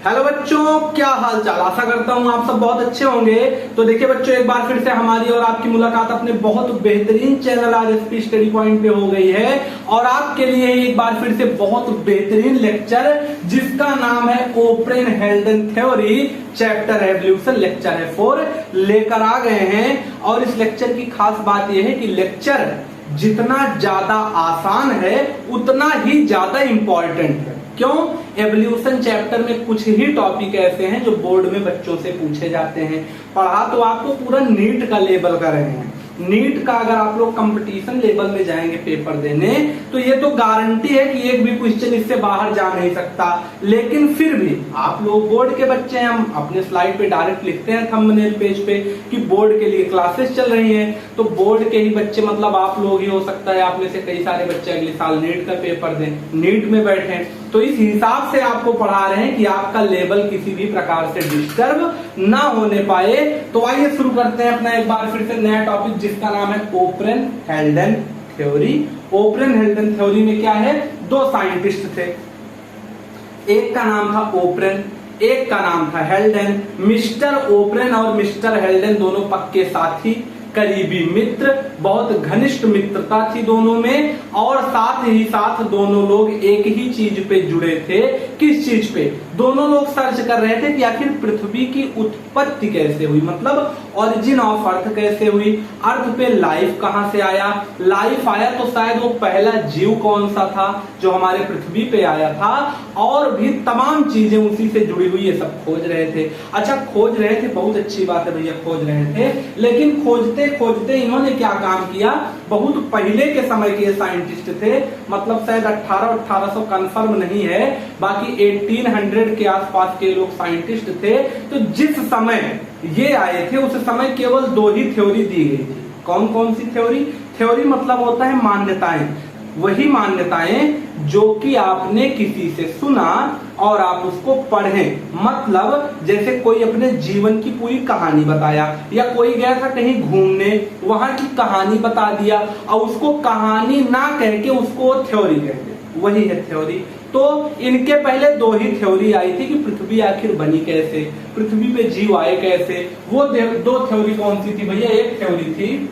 Hello बच्चों, क्या हाल चाल। आशा करता हूँ आप सब बहुत अच्छे होंगे। तो देखिए बच्चों, एक बार फिर से हमारी और आपकी मुलाकात अपने बहुत बेहतरीन चैनल आरएसपी स्टडी पॉइंट पे हो गई है और आपके लिए एक बार फिर से बहुत बेहतरीन लेक्चर जिसका नाम है Oparin Haldane theory chapter evolution lecture है 4 लेकर आ गए हैं। और इस लेक्चर की खास बात यह है कि लेक्चर जितना ज्यादा आसान है उतना ही ज्यादा इंपॉर्टेंट है। क्यों? एवोल्यूशन चैप्टर में कुछ ही टॉपिक ऐसे हैं जो बोर्ड में बच्चों से पूछे जाते हैं। पढ़ा तो आपको पूरा नीट का लेवल का रहे हैं। नीट का अगर आप लोग कंपटीशन लेवल में जाएंगे पेपर देने तो ये तो गारंटी है कि एक भी क्वेश्चन इससे बाहर जा नहीं सकता। लेकिन फिर भी आप लोग बोर्ड के बच्चे हैं, हम अपने स्लाइड पे डायरेक्ट लिखते हैं थंबनेल पेज पे कि बोर्ड के लिए क्लासेस चल रही हैं। तो बोर्ड के ही बच्चे मतलब आप लोग ही हो सकता है, आप में से कई सारे बच्चे अगले साल नीट का पेपर दें, नीट में बैठे। तो इस हिसाब से आपको पढ़ा रहे हैं कि आपका लेवल किसी भी प्रकार से डिस्टर्ब ना होने पाए। तो आइए शुरू करते हैं अपना एक बार फिर से नया टॉपिक जिसका नाम है Oparin Haldane theory. ओप्रेन Haldane theory में क्या है, दो साइंटिस्ट थे, एक का नाम था ओप्रेन, एक का नाम था हेल्डन। मिस्टर ओप्रेन और मिस्टर हेल्डन दोनों पक्के साथी, करीबी मित्र, बहुत घनिष्ठ मित्रता थी दोनों में। और साथ ही साथ दोनों लोग एक ही चीज पे जुड़े थे। किस चीज पे? दोनों लोग सर्च कर रहे थे कि आखिर पृथ्वी की उत्पत्ति कैसे हुई, मतलब ओरिजिन ऑफ अर्थ कैसे हुई, अर्थ पे लाइफ कहां से आया, लाइफ आया तो शायद वो पहला जीव कौन सा था जो हमारे पृथ्वी पे आया था, और भी तमाम चीजें उसी से जुड़ी हुई ये सब खोज रहे थे। अच्छा, खोज रहे थे, बहुत अच्छी बात है भैया, खोज रहे थे। लेकिन खोजते खोजते इन्होंने क्या काम किया, बहुत पहले के समय के साइंटिस्ट थे, मतलब शायद 1800 कंफर्म नहीं है, बाकी 1800 के आसपास के लोग साइंटिस्ट थे। तो जिस समय ये आए थे उस समय केवल दो ही थ्योरी दी गई थी। कौन कौन सी थ्योरी? थ्योरी मतलब होता है मान्यताएं, वही मान्यताएं जो कि आपने किसी से सुना और आप उसको पढ़ें। मतलब जैसे कोई अपने जीवन की पूरी कहानी बताया, या कोई गया था कहीं घूमने, वहां की कहानी बता दिया और उसको कहानी ना कह के उसको थ्योरी कहते, वही है थ्योरी। तो इनके पहले दो ही थ्योरी आई थी कि पृथ्वी आखिर बनी कैसे, पृथ्वी पे जीव आए कैसे। वो दो थ्योरी कौन सी थी भैया? एक थ्योरी थी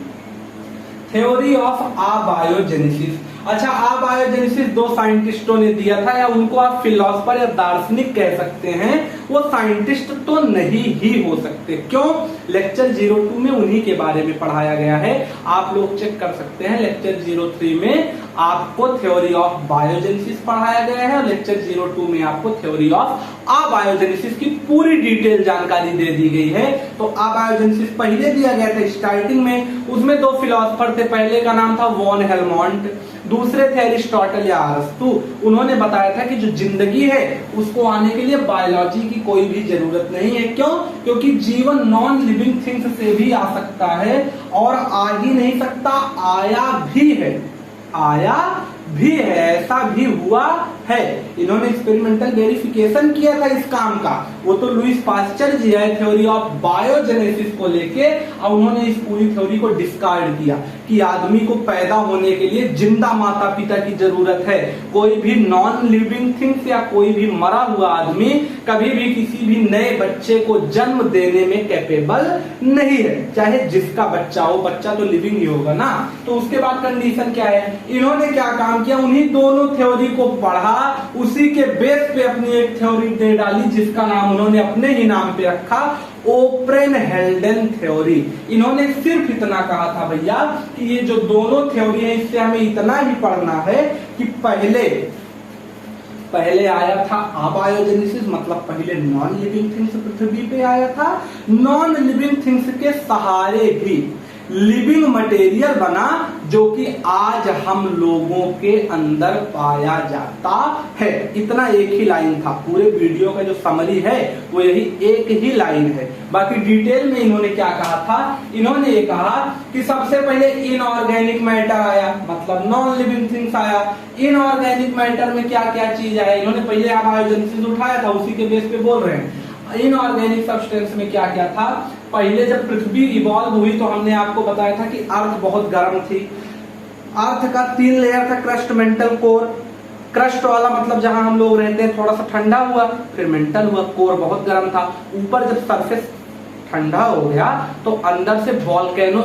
थ्योरी ऑफ अबायोजेनेसिस। अच्छा, अबायोजेनेसिस दो साइंटिस्टों ने दिया था, या उनको आप फिलोसफर या दार्शनिक कह सकते हैं। वो साइंटिस्ट तो नहीं ही हो सकते। क्यों? लेक्चर 02 में उन्हीं के बारे में पढ़ाया गया है। आप लोग चेक कर सकते हैं, लेक्चर 03 में आपको थ्योरी ऑफ बायोजेनेसिस पढ़ाया गया है और लेक्चर 02 में आपको थ्योरी ऑफ अबायोजेनेसिस की पूरी डिटेल जानकारी दे दी गई है। तो अबायोजेनेसिस पहले दिया गया था स्टार्टिंग में, उसमें दो फिलोसफर थे, पहले का नाम था वॉन हेलमोंट, दूसरे थे एरिस्टोटल या अरस्तु। उन्होंने बताया था कि जो जिंदगी है उसको आने के लिए बायोलॉजी की कोई भी जरूरत नहीं है। क्यों? क्योंकि जीवन नॉन लिविंग थिंग्स से भी आ सकता है, और आ ही नहीं सकता, आया भी है, आया भी है, ऐसा भी हुआ है। इन्होंने एक्सपेरिमेंटल वेरिफिकेशन किया था इस काम का। वो तो लुईस पास्चर जी है थ्योरी ऑफ बायोजेनेसिस को लेके, और उन्होंने इस पूरी थ्योरी को डिस्कार्ड किया कि आदमी को पैदा होने के लिए जिंदा माता पिता की जरूरत है। कोई भी नॉन लिविंग थिंग्स या कोई भी मरा हुआ आदमी कभी भी किसी भी नए बच्चे को जन्म देने में कैपेबल नहीं है, चाहे जिसका बच्चा हो, बच्चा तो लिविंग ही होगा ना। तो उसके बाद कंडीशन क्या है? इन्होंने क्या काम किया, उन्हीं दोनों थ्योरी को पढ़ा, उसी के बेस पे अपनी एक थ्योरी दे डाली जिसका नाम उन्होंने अपने ही नाम पे रखा, ओप्रेन हेल्डन थ्योरी। इन्होंने सिर्फ इतना कहा था भैया कि ये जो दोनों थ्योरी है इससे हमें इतना ही पढ़ना है कि पहले आया था अबायोजेनेसिस, मतलब पहले नॉन लिविंग थिंग्स पृथ्वी पे आया था, नॉन लिविंग थिंग्स के सहारे भी लिविंग मटेरियल बना जो कि आज हम लोगों के अंदर पाया जाता है। इतना एक ही लाइन था, पूरे वीडियो का जो समरी है वो यही एक ही लाइन है। बाकी डिटेल में इन्होंने क्या कहा था, इन्होंने ये कहा कि सबसे पहले इनऑर्गेनिक मैटर आया, मतलब नॉन लिविंग थिंग्स आया। इनऑर्गेनिक मैटर में क्या क्या चीज आया, इन्होंने पहले अबायोजेनेसिस उठाया था, उसी के बेस पे बोल रहे हैं। इनऑर्गेनिक सब्सटेंस में क्या क्या था? पहले जब पृथ्वी इवॉल्व हुई तो हमने आपको बताया था कि अर्थ बहुत गर्म थी। अर्थ का 3 लेयर था, क्रस्ट, मेंटल, कोर। क्रस्ट वाला मतलब जहां हम लोग रहते हैं थोड़ा सा ठंडा हुआ, फिर मेंटल हुआ, कोर बहुत गर्म था, ऊपर जब सरफेस ठंडा हो गया तो अंदर से वोल्केनो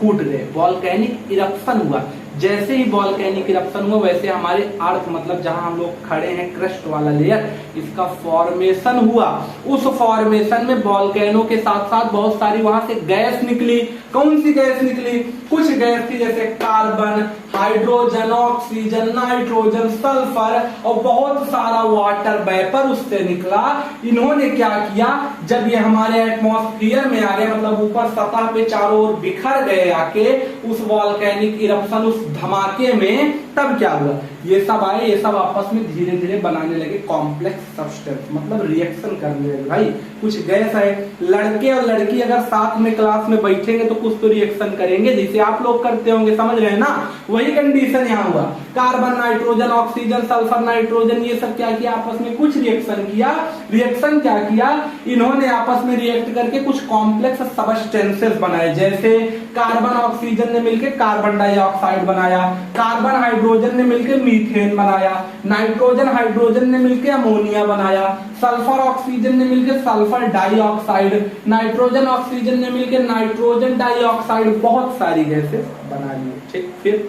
फूट गए, वोल्केनिक इरप्शन हुआ। जैसे ही वोल्केनिक इरप्शन हुआ वैसे हमारे अर्थ मतलब जहां हम लोग खड़े हैं क्रस्ट वाला लेयर, इसका फॉर्मेशन हुआ। उस फॉर्मेशन में वोल्केनो के साथ साथ बहुत सारी वहां से गैस निकली। कौन सी गैस निकली? कुछ गैस थी जैसे carbon, hydrogen, oxygen, nitrogen, sulphur और बहुत सारा वाटर वेपर उससे निकला। इन्होंने क्या किया, जब ये हमारे एटमॉस्फेयर में आ गए मतलब ऊपर सतह पे चारों ओर बिखर गए आके उस वॉल्केनिक इरप्शन, उस धमाके में, तब क्या हुआ, ये सब आए, ये सब आपस में धीरे धीरे बनाने लगे कॉम्प्लेक्स सब्सटेंस, मतलब रिएक्शन करने लगे। भाई कुछ गैस है, लड़के और लड़की अगर साथ में क्लास में बैठेंगे तो कुछ तो रिएक्शन करेंगे, जैसे आप लोग करते होंगे, समझ रहे हैं ना? वही कंडीशन यहाँ हुआ। Carbon, nitrogen, oxygen, sulphur, nitrogen, ये सब क्या किया, आपस में कुछ रिएक्शन किया। रिएक्शन क्या किया, इन्होंने आपस में रिएक्ट करके कुछ कॉम्प्लेक्स सब्सटेंसेस बनाए। जैसे कार्बन ऑक्सीजन ने मिलकर कार्बन डाइऑक्साइड बनाया, कार्बन हाइड्रोजन ने मिलकर मीथेन बनाया, नाइट्रोजन हाइड्रोजन ने मिलकर अमोनिया बनाया, सल्फर ऑक्सीजन ने मिलकर सल्फर डाइऑक्साइड, नाइट्रोजन ऑक्सीजन ने मिलकर नाइट्रोजन डाइऑक्साइड, बहुत सारी गैसेस बना ली। ठीक, फिर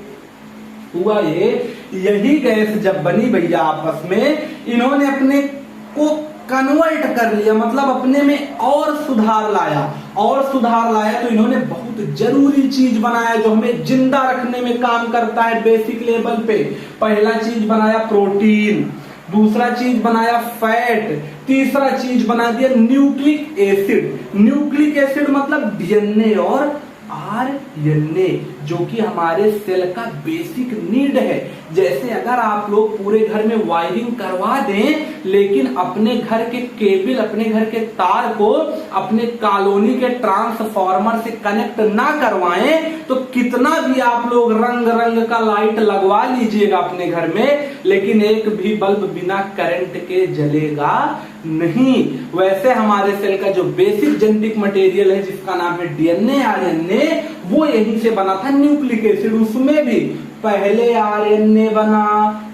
हुआ यही गैस जब बनी भैया आपस में, इन्होंने अपने को कन्वर्ट कर लिया, मतलब अपने में और सुधार लाया। और सुधार लाया तो इन्होंने बहुत जरूरी चीज बनाया जो हमें जिंदा रखने में काम करता है बेसिक लेवल पे। पहला चीज बनाया प्रोटीन, दूसरा चीज बनाया फैट, तीसरा चीज बना दिया न्यूक्लिक एसिड। न्यूक्लिक एसिड मतलब डीएनए और आरएनए, जो कि हमारे सेल का बेसिक नीड है। जैसे अगर आप लोग पूरे घर में वायरिंग करवा दें लेकिन अपने घर के केबल, अपने घर के तार को अपने कॉलोनी के ट्रांसफार्मर से कनेक्ट ना करवाएं तो कितना भी आप लोग रंग रंग का लाइट लगवा लीजिएगा अपने घर में, लेकिन एक भी बल्ब बिना करंट के जलेगा नहीं। वैसे हमारे सेल का जो बेसिक जेनेटिक मटेरियल है जिसका नाम है डीएनए, आरएनए, वो यहीं से बना था न्यूक्लिक एसिड। उसमें भी पहले आरएनए बना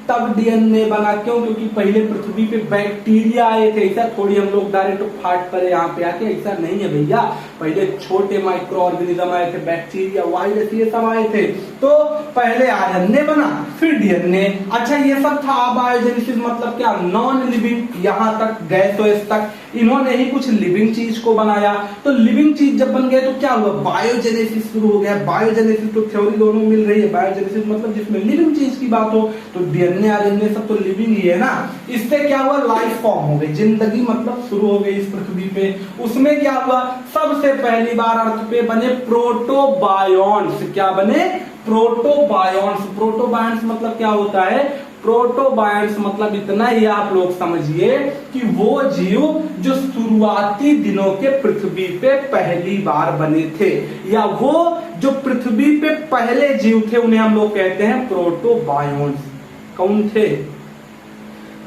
तब डीएनए बना। क्यों? क्योंकि पहले पृथ्वी पे बैक्टीरिया आए थे। ऐसा थोड़ी हम लोग डायरेक्ट फाट पर यहाँ पे आके, ऐसा नहीं है भैया। पहले छोटे माइक्रो ऑर्गेनिज्म आए थे, बैक्टीरिया, वायरस, ये सब आए थे। तो पहले आरएनए बना फिर डीएनए। अच्छा, ये सब था बायोजेनेसिस, मतलब क्या, नॉन लिविंग, यहाँ तक गैसोस तक इन्होंने ही कुछ लिविंग चीज को बनाया। तो लिविंग चीज जब बन गए तो क्या हुआ, बायोजेनेसिस शुरू हो गया। बायोजेनेसिस तो थ्योरी दोनों मिल रही है। बायोजेनेसिस मतलब जिसमें लिविंग चीज की बात हो, तो डीएनए आरएनए सब तो लिविंग ही है ना। इससे क्या हुआ, लाइफ फॉर्म हो गई, जिंदगी मतलब शुरू हो गई इस पृथ्वी पे। उसमें क्या हुआ, सबसे पहली बार अर्थ पे बने प्रोटोबायोन्ट्स। क्या बने, प्रोटोबायोन्ट्स। प्रोटोबायोन्ट्स मतलब क्या होता है, प्रोटोबायोन्ट्स मतलब इतना ही आप लोग समझिए कि वो जीव जो शुरुआती दिनों के पृथ्वी पे पहली बार बने थे, या वो जो पृथ्वी पे पहले जीव थे, उन्हें हम लोग कहते हैं प्रोटोबायोन्ट्स। कौन थे,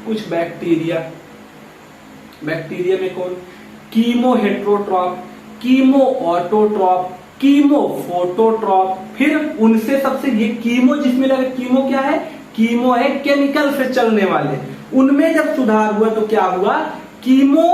कुछ बैक्टीरिया। बैक्टीरिया में कौन, chemo heterotroph, chemo autotroph, chemo phototroph. फिर उनसे सबसे ये कीमो, जिसमें लगे, कीमो क्या है, कीमो है केमिकल से चलने वाले। उनमें जब सुधार हुआ तो क्या हुआ, कीमो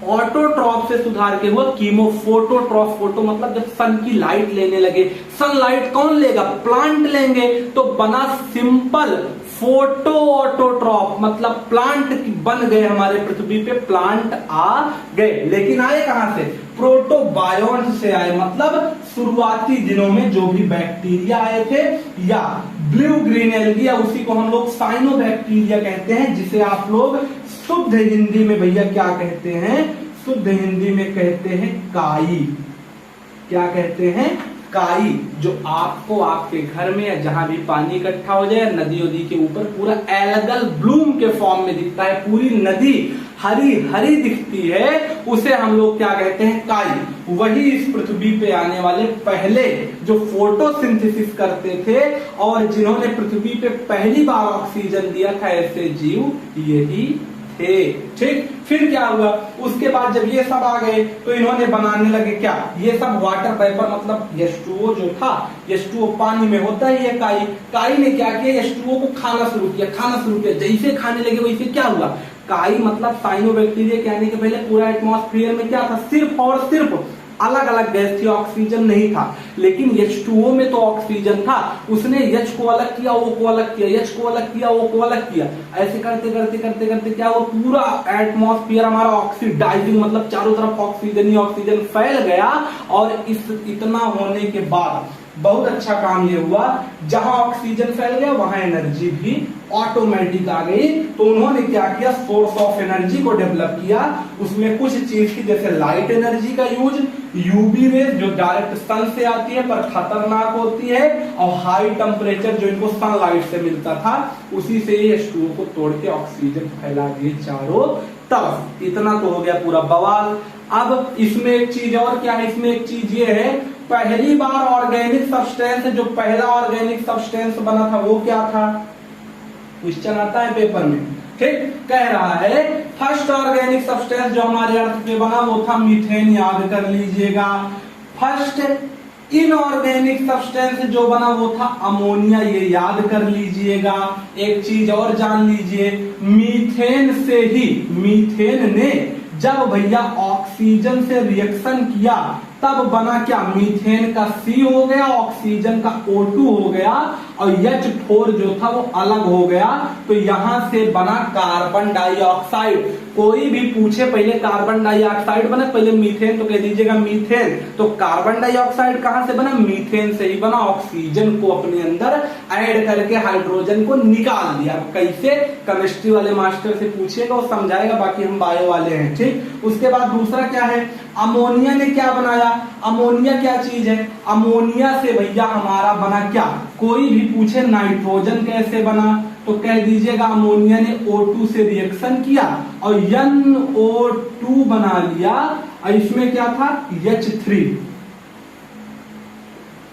ऑटोट्रॉप से सुधार के हुआ कीमो फोटोट्रॉप। फोटो मतलब जब सन की लाइट लेने लगे। सनलाइट कौन लेगा, प्लांट लेंगे, तो बना सिंपल फोटो ऑटोट्रॉप, मतलब प्लांट बन गए हमारे पृथ्वी पे, प्लांट आ गए। लेकिन आए कहां से, प्रोटोबायोन्ट्स से आए, मतलब शुरुआती दिनों में जो भी बैक्टीरिया आए थे, या ब्लू ग्रीन एल्गी, या उसी को हम लोग साइनोबैक्टीरिया कहते हैं, जिसे आप लोग शुद्ध हिंदी में भैया क्या कहते हैं, शुद्ध हिंदी में कहते हैं काई। क्या कहते हैं, काई। जो आपको आपके घर में या जहां भी पानी इकट्ठा हो जाए, नदी वदी के ऊपर पूरा एल्गल ब्लूम के फॉर्म में दिखता है, पूरी नदी हरी हरी दिखती है, उसे हम लोग क्या कहते हैं, काई। वही इस पृथ्वी पे आने वाले पहले जो फोटोसिंथेसिस करते थे और जिन्होंने पृथ्वी पे पहली बार ऑक्सीजन दिया था, ऐसे जीव यही थे। ठीक, फिर क्या हुआ, उसके बाद जब ये सब आ गए तो इन्होंने बनाने लगे क्या, ये सब वाटर वेपर मतलब H2O जो था, H2O पानी में होता ही है काई, काई ने क्या किया, H2O को खाना शुरू किया, जैसे खाने लगे वैसे क्या हुआ, काई मतलब साइनोबैक्टीरिया के आने के पहले पूरा एटमॉस्फेयर में क्या था, सिर्फ और सिर्फ अलग अलग गैस थी, ऑक्सीजन नहीं था। लेकिन H2O में तो ऑक्सीजन था, उसने H को अलग किया, O को अलग किया, H को अलग किया, O को अलग किया, ऐसे करते करते करते करते क्या हुआ, पूरा एटमॉस्फेयर हमारा ऑक्सीडाइजिंग मतलब चारों तरफ ऑक्सीजन ही ऑक्सीजन फैल गया। और इतना होने के बाद बहुत अच्छा काम ये हुआ, जहां ऑक्सीजन फैल गया वहां एनर्जी भी ऑटोमेटिक आ गई। तो उन्होंने क्या किया, सोर्स ऑफ एनर्जी को डेवलप किया। उसमें कुछ चीज की जैसे लाइट एनर्जी का यूज, यूवी रेज जो डायरेक्ट सन से आती है पर खतरनाक होती है, और हाई टेम्परेचर जो इनको सनलाइट से मिलता था, उसी से H2O को तोड़ के ऑक्सीजन फैला दिए चारों तरफ। इतना तो हो गया पूरा बवाल। अब इसमें एक चीज और क्या है, इसमें एक चीज ये है, पहली बार ऑर्गेनिक सब्सटेंस, जो पहला ऑर्गेनिक सब्सटेंस बना था वो क्या था, क्वेश्चन आता है पेपर में, ठीक, कह रहा है फर्स्ट ऑर्गेनिक सब्सटेंस जो हमारे अर्थ पे बना वो था मीथेन, याद कर लीजिएगा। फर्स्ट इनऑर्गेनिक सब्सटेंस जो बना वो था अमोनिया, ये याद कर लीजिएगा। एक चीज और जान लीजिए, मीथेन से ही, मीथेन ने जब भैया ऑक्सीजन से रिएक्शन किया तब बना क्या, मीथेन का C हो गया, ऑक्सीजन का O2 हो गया, और H4 जो था वो अलग हो गया। तो यहां से बना कार्बन डाइऑक्साइड। कोई भी पूछे पहले कार्बन डाइऑक्साइड बना, पहले मीथेन, तो कह दीजिएगा मीथेन। तो कार्बन डाइऑक्साइड कहां से बना, मीथेन से ही बना, ऑक्सीजन को अपने अंदर ऐड करके हाइड्रोजन को निकाल दिया। कैसे, केमिस्ट्री वाले मास्टर से पूछिएगा, वो समझाएगा, बाकी हम बायो वाले हैं, ठीक। उसके बाद दूसरा क्या है, अमोनिया ने क्या बनाया, अमोनिया क्या चीज है, अमोनिया से भैया हमारा बना क्या, कोई भी पूछे नाइट्रोजन कैसे बना, तो कह दीजिएगा अमोनिया ने O2 से रिएक्शन किया और NO2 बना लिया, और इसमें क्या था H3,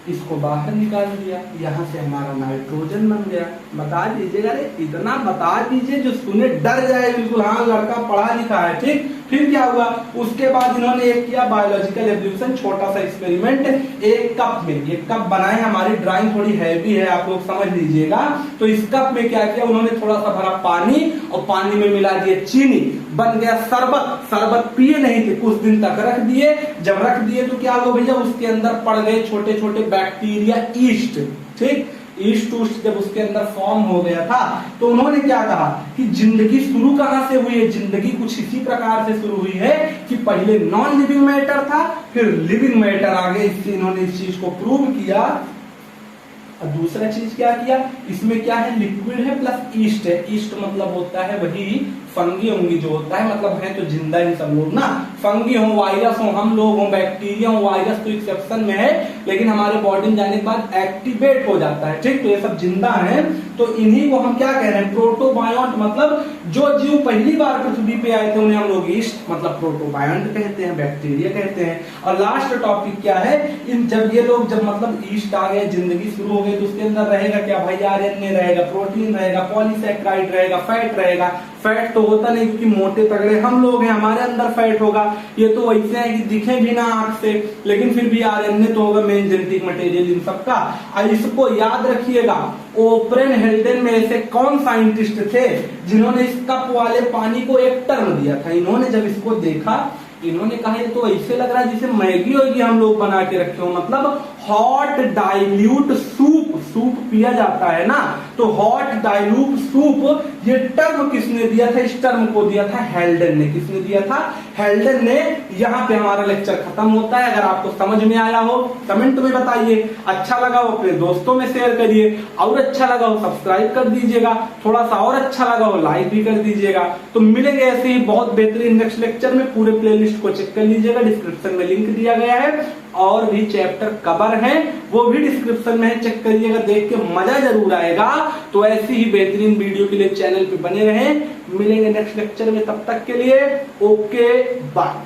इसको बाहर निकाल दिया, यहां से हमारा नाइट्रोजन बन गया। बता दीजिएगा, अरे इतना बता दीजिए जो सुने डर जाए बिल्कुल, हाँ लड़का पढ़ा लिखा है, ठीक। फिर क्या हुआ, उसके बाद इन्होंने एक किया बायोलॉजिकल एवोल्यूशन, छोटा सा एक्सपेरिमेंट, एक कप में, ये कप बनाए, हमारी ड्राइंग थोड़ी हैवी है, आप लोग समझ लीजिएगा। तो इस कप में क्या किया उन्होंने, थोड़ा सा भरा पानी और पानी में मिला दिए चीनी, बन गया शरबत। शरबत पिए नहीं थे, कुछ दिन तक रख दिए, जब रख दिए तो क्या हुआ भैया, उसके अंदर पड़ गए छोटे छोटे बैक्टीरिया, ईस्ट, ठीक। ईस्ट उस्ट जब उसके अंदर फॉर्म हो गया था, तो उन्होंने क्या कहा कि जिंदगी शुरू कहां से हुई है, जिंदगी कुछ इसी प्रकार से शुरू हुई है कि पहले नॉन लिविंग मैटर था, फिर लिविंग मैटर आ गए। इससे इन्होंने इस चीज को प्रूव किया। और दूसरा चीज क्या किया, इसमें क्या है, लिक्विड है प्लस ईस्ट है। ईस्ट मतलब होता है वही फंगी होंगी जो होता है, मतलब है तो जिंदा ही सब लोग ना, फंगी हो, वायरस हो, हम लोग हो, बैक्टीरिया हो, वायरस तो एक्सेप्शन में है, लेकिन हमारे बॉडी में जाने के बाद एक्टिवेट हो जाता है, ठीक। तो ये सब जिंदा है, तो इन्हीं को हम क्या कह रहे हैं, प्रोटोबायोंट, मतलब जो जीव पहली बार पृथ्वी पे आए थे उन्हें हम लोग ईस्ट मतलब प्रोटोबायोंट कहते हैं, बैक्टीरिया कहते हैं। और लास्ट टॉपिक क्या है, इन जब ये लोग जब मतलब ईस्ट आ गए, जिंदगी शुरू हो गई, तो उसके अंदर रहेगा क्या भाई, RNA रहेगा, प्रोटीन रहेगा, पॉलीसैकेराइड रहेगा, फैट रहेगा। फैट तो होता नहीं क्योंकि मोटे तगड़े हम लोग हैं, हमारे अंदर फैट होगा। ये तो वैसे है कि दिखे भी ना आंख से, लेकिन फिर भी RNA तो होगा मेन जेनेटिक मटेरियल इन सबका। और इसको याद रखिएगा, ओपरेन हेल्डेन में ऐसे कौन साइंटिस्ट थे जिन्होंने इस कप वाले पानी को एक टर्म दिया था। इन्होंने जब इसको देखा, इन्होंने कहा ये तो ऐसे लग रहा है जैसे मैगी होगी हम लोग बना के रखे हो, मतलब हॉट डाइल्यूट सूप, सूप पिया जाता है ना, तो हॉट डाइल्यूट सूप, ये टर्म किसने दिया था, इस टर्म को दिया था हेल्डन ने। किसने दिया था, हेल्डन ने। यहाँ पे हमारा लेक्चर खत्म होता है। अगर आपको समझ में आया हो कमेंट में बताइए, अच्छा लगा हो अपने दोस्तों में शेयर करिए, और अच्छा लगा हो सब्सक्राइब कर दीजिएगा, थोड़ा सा और अच्छा लगा हो लाइक भी कर दीजिएगा। तो मिलेंगे ऐसे ही बहुत बेहतरीन नेक्स्ट लेक्चर में। पूरे प्लेलिस्ट को चेक कर लीजिएगा, डिस्क्रिप्शन में लिंक दिया गया है, और भी चैप्टर कवर है वो भी डिस्क्रिप्शन में है, चेक करिएगा, देख के मजा जरूर आएगा। तो ऐसी ही बेहतरीन वीडियो के लिए चैनल पे बने रहें। मिलेंगे नेक्स्ट लेक्चर में, तब तक के लिए ओके बाय।